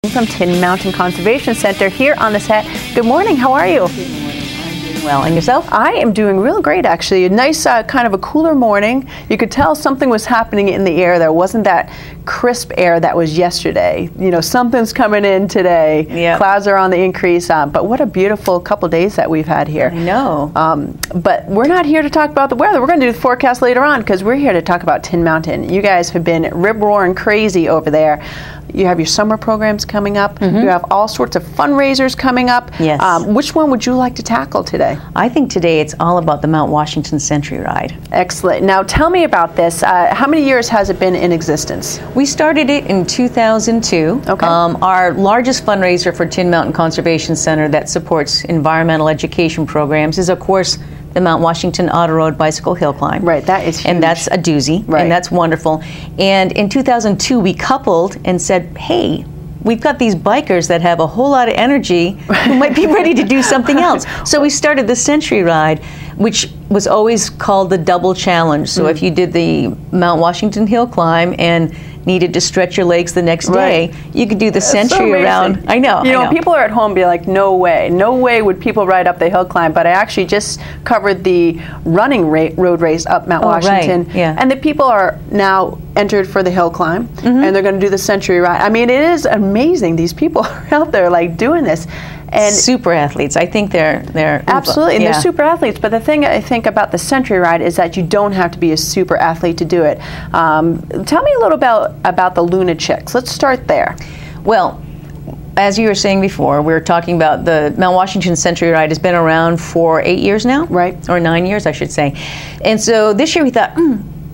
From Tin Mountain Conservation Center here on the set. Good morning, how are you? Well, and yourself? I am doing real great, actually. A nice kind of a cooler morning. You could tell something was happening in the air. There wasn't that crisp air that was yesterday. You know, something's coming in today. Yep. Clouds are on the increase. But what a beautiful couple days that we've had here. I know. But we're not here to talk about the weather. We're going to do the forecast later on because we're here to talk about Tin Mountain. You guys have been rip-roaring crazy over there. You have your summer programs coming up. Mm-hmm. You have all sorts of fundraisers coming up. Yes. Which one would you like to tackle today? I think today it's all about the Mount Washington Century Ride. Excellent. Now tell me about this. How many years has it been in existence? We started it in 2002. Okay. Our largest fundraiser for Tin Mountain Conservation Center that supports environmental education programs is, of course, the Mount Washington Auto Road Bicycle Hill Climb. Right, that is huge. And that's a doozy, right. And that's wonderful. And in 2002, we coupled and said, hey, we've got these bikers that have a whole lot of energy who might be ready to do something else. So we started the Century Ride, which was always called the double challenge. So if you did the Mount Washington Hill Climb and needed to stretch your legs the next day, you could do the Century around. I know. You know, people are at home be like, no way would people ride up the hill climb. But I actually just covered the running road race up Mount Washington. Right. Yeah. And the people are now entered for the hill climb, and they're going to do the Century Ride. I mean, it is amazing. These people are out there like doing this. And super athletes. I think they're absolutely, and they're super athletes. But the thing I think about the Century Ride is that you don't have to be a super athlete to do it. Tell me a little about the Luna Chicks. Let's start there. Well, as you were saying before, we were talking about the Mount Washington Century Ride has been around for 8 years now, right? Or 9 years, I should say. And so this year we thought,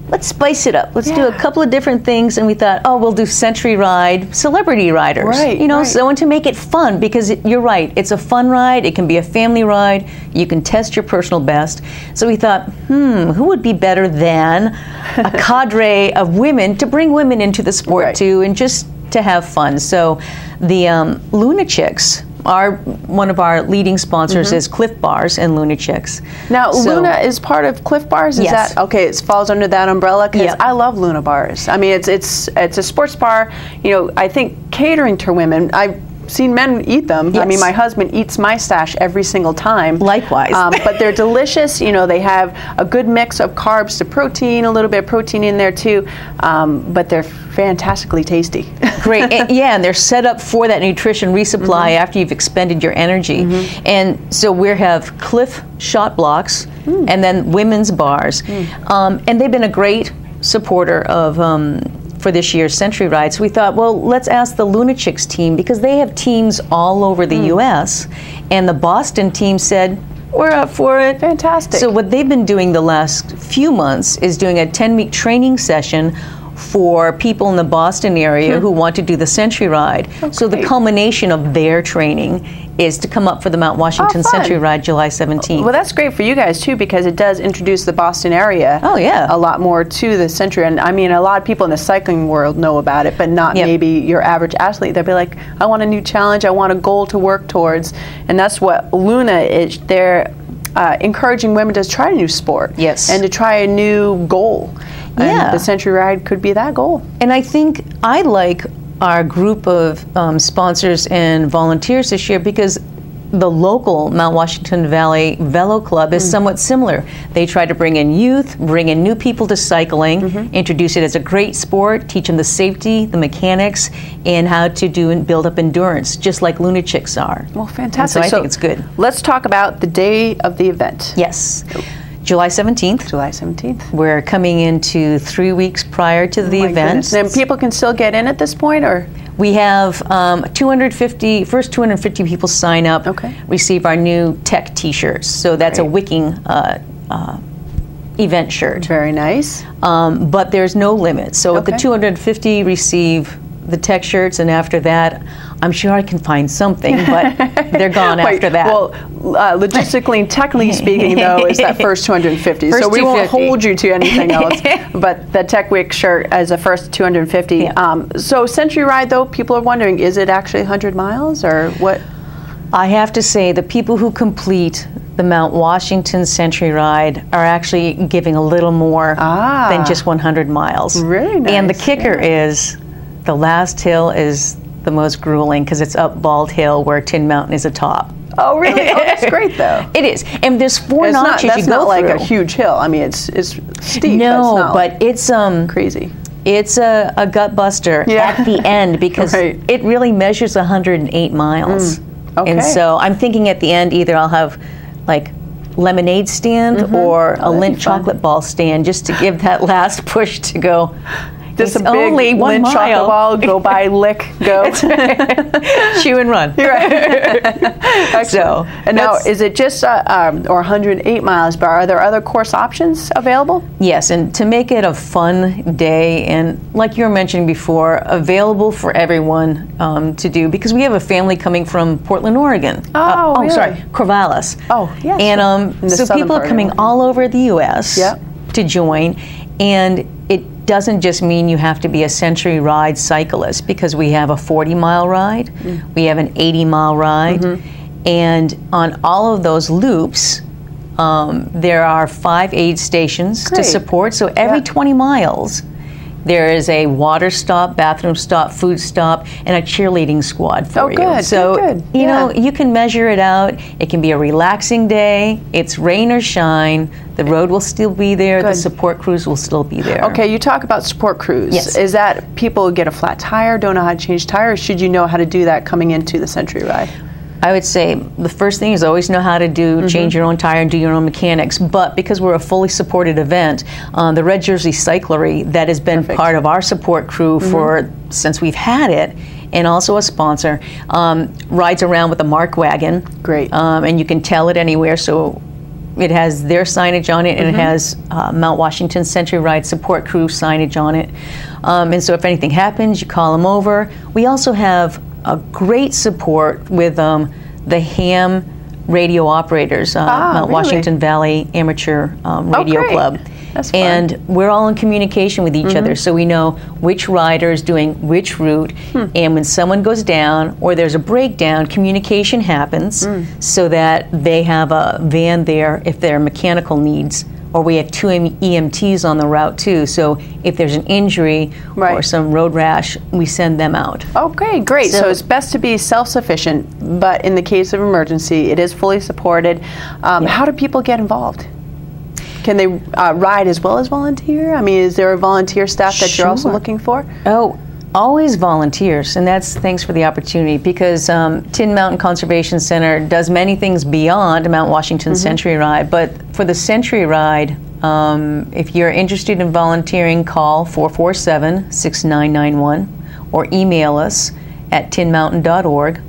let's spice it up. Let's do a couple of different things. And we thought, oh, we'll do Century Ride, celebrity riders. Right, you know, so and to make it fun, because you're right, it's a fun ride. It can be a family ride. You can test your personal best. So we thought, who would be better than a cadre of women to bring women into the sport too, and just to have fun. So the Luna Chicks, one of our leading sponsors is Cliff Bars and Luna Chicks. Now, Luna is part of Cliff Bars? Is that okay? It falls under that umbrella? Because I love Luna Bars. I mean, it's a sports bar. You know, I think catering to women. I've seen men eat them. Yes. I mean, my husband eats my stash every single time. Likewise. But they're delicious. You know, they have a good mix of carbs to protein, a little bit of protein in there too. But they're fantastically tasty. Great. And they're set up for that nutrition resupply after you've expended your energy. And so we have Cliff shot blocks and then women's bars. And they've been a great supporter of for this year's Century Ride. So we thought, well, let's ask the Luna Chicks team, because they have teams all over the U.S. And the Boston team said, we're up for it. Fantastic. So what they've been doing the last few months is doing a 10-week training session for people in the Boston area who want to do the Century Ride. Okay. So the culmination of their training is to come up for the Mount Washington Century Ride July 17th. Well, that's great for you guys too, because it does introduce the Boston area a lot more to the Century. And I mean, a lot of people in the cycling world know about it, but not maybe your average athlete. They'll be like, I want a new challenge, I want a goal to work towards. And that's what Luna is. They're encouraging women to try a new sport and to try a new goal. And the Century Ride could be that goal. And I think I like our group of sponsors and volunteers this year, because the local Mount Washington Valley Velo Club is somewhat similar. They try to bring in youth, bring in new people to cycling, introduce it as a great sport, teach them the safety, the mechanics, and how to do and build up endurance, just like Luna Chicks are. Well, fantastic. And so I think it's good. Let's talk about the day of the event. Yes. July 17th. July 17th. We're coming into 3 weeks prior to the event. And people can still get in at this point, or? We have 250 people sign up, receive our new tech t-shirts. So that's a wicking event shirt. Very nice. But there's no limit. So if the 250 receive the tech shirts, and after that, I'm sure I can find something, but they're gone after that. Well, logistically and technically speaking, though, is that first 250. So we won't hold you to anything else. But the Tech Week shirt is the first 250. So Century Ride, though, people are wondering, is it actually 100 miles or what? I have to say, the people who complete the Mount Washington Century Ride are actually giving a little more than just 100 miles. Really nice. And the kicker is, the last hill is the most grueling because it's up Bald Hill where Tin Mountain is atop. Oh, really? Oh, that's great, though. It is. And there's four notches you go through. That's not like a huge hill. I mean, it's steep. No, but it's crazy. It's a gut buster at the end because it really measures 108 miles. Okay. And so I'm thinking at the end either I'll have like lemonade stand or a Lindt chocolate ball stand just to give that last push to go. Just it's a big only 1 Lindt mile. chocolate ball, go by, lick, go. Chew and run. You're right. So, and now, is it just or 108 miles, but are there other course options available? Yes, and to make it a fun day, and like you were mentioning before, available for everyone to do, because we have a family coming from Portland, Oregon. Oh, really? Sorry, Corvallis. Oh, yes. And so people are coming all over the U.S. to join, and it doesn't just mean you have to be a Century Ride cyclist, because we have a 40-mile ride, we have an 80-mile ride, and on all of those loops, there are 5 aid stations to support. So every 20 miles, there is a water stop, bathroom stop, food stop, and a cheerleading squad for you. Good, so, good. You know, you can measure it out. It can be a relaxing day. It's rain or shine. The road will still be there. The support crews will still be there. Okay, you talk about support crews. Yes. Is that people get a flat tire, don't know how to change tires? Should you know how to do that coming into the Century Ride? I would say the first thing is always know how to do, change your own tire and do your own mechanics. But because we're a fully supported event, the Red Jersey Cyclery, that has been part of our support crew for since we've had it, and also a sponsor, rides around with a mark wagon. Great. And you can tell it anywhere. So it has their signage on it, and it has Mount Washington Century Ride support crew signage on it. And so if anything happens, you call them over. We also have a great support with the ham radio operators, Mount Washington Valley Amateur Radio Club. That's fun. And we're all in communication with each other, so we know which rider is doing which route, and when someone goes down or there's a breakdown, communication happens so that they have a van there if there are mechanical needs. Or we have 2 EMTs on the route too, so if there's an injury or some road rash, we send them out. Okay, great. So it's best to be self-sufficient, but in the case of emergency, it is fully supported. How do people get involved? Can they ride as well as volunteer? I mean, is there a volunteer staff that you're also looking for? Oh, always volunteers, and that's thanks for the opportunity, because Tin Mountain Conservation Center does many things beyond Mount Washington Century Ride, but for the Century Ride, if you're interested in volunteering, call 447-6991 or email us at tinmountain.org,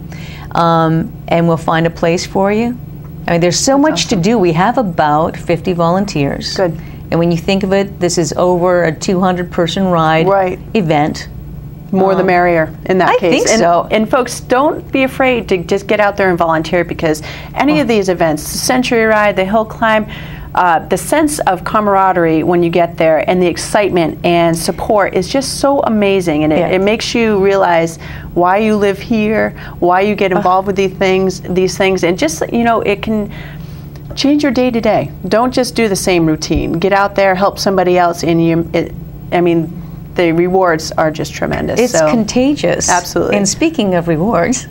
and we'll find a place for you. I mean, there's so much to do. We have about 50 volunteers. Good. And when you think of it, this is over a 200-person ride event. More the merrier in that case. I think so. And folks, don't be afraid to just get out there and volunteer, because any of these events, the Century Ride, the hill climb, the sense of camaraderie when you get there and the excitement and support is just so amazing. And it makes you realize why you live here, why you get involved with these things, and just, you know, it can change your day to day. Don't just do the same routine. Get out there, help somebody else, and the rewards are just tremendous. It's contagious. Absolutely. And speaking of rewards,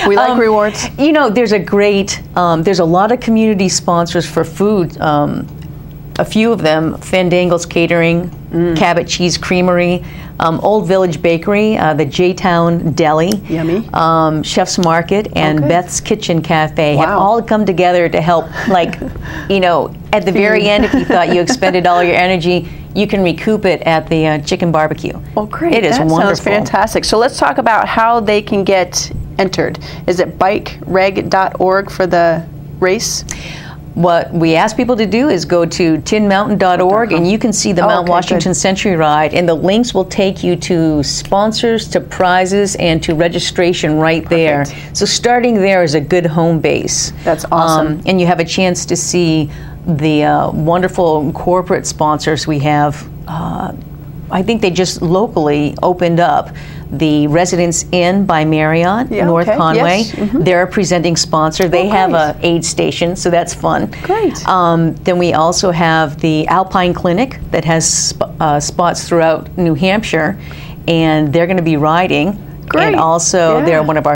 we like rewards. You know, there's a lot of community sponsors for food. A few of them: Fandango's Catering, Cabot Cheese Creamery, Old Village Bakery, the J-Town Deli, Yummy, Chef's Market, and Beth's Kitchen Cafe have all come together to help. Like, you know, at the very end, if you thought you expended all your energy, you can recoup it at the chicken barbecue. Well, great. It is wonderful. Sounds fantastic. So let's talk about how they can get entered. Is it bikereg.org for the race? What we ask people to do is go to tinmountain.org, and you can see the Mount Washington Century Ride, and the links will take you to sponsors, to prizes, and to registration right there. So starting there is a good home base. That's awesome. And you have a chance to see the wonderful corporate sponsors we have. I think they just locally opened up the Residence Inn by Marriott, North Conway. Yes. They're a presenting sponsor. They have a aid station, so that's fun. Great. Then we also have the Alpine Clinic that has spots throughout New Hampshire, and they're going to be riding. and also they're one of our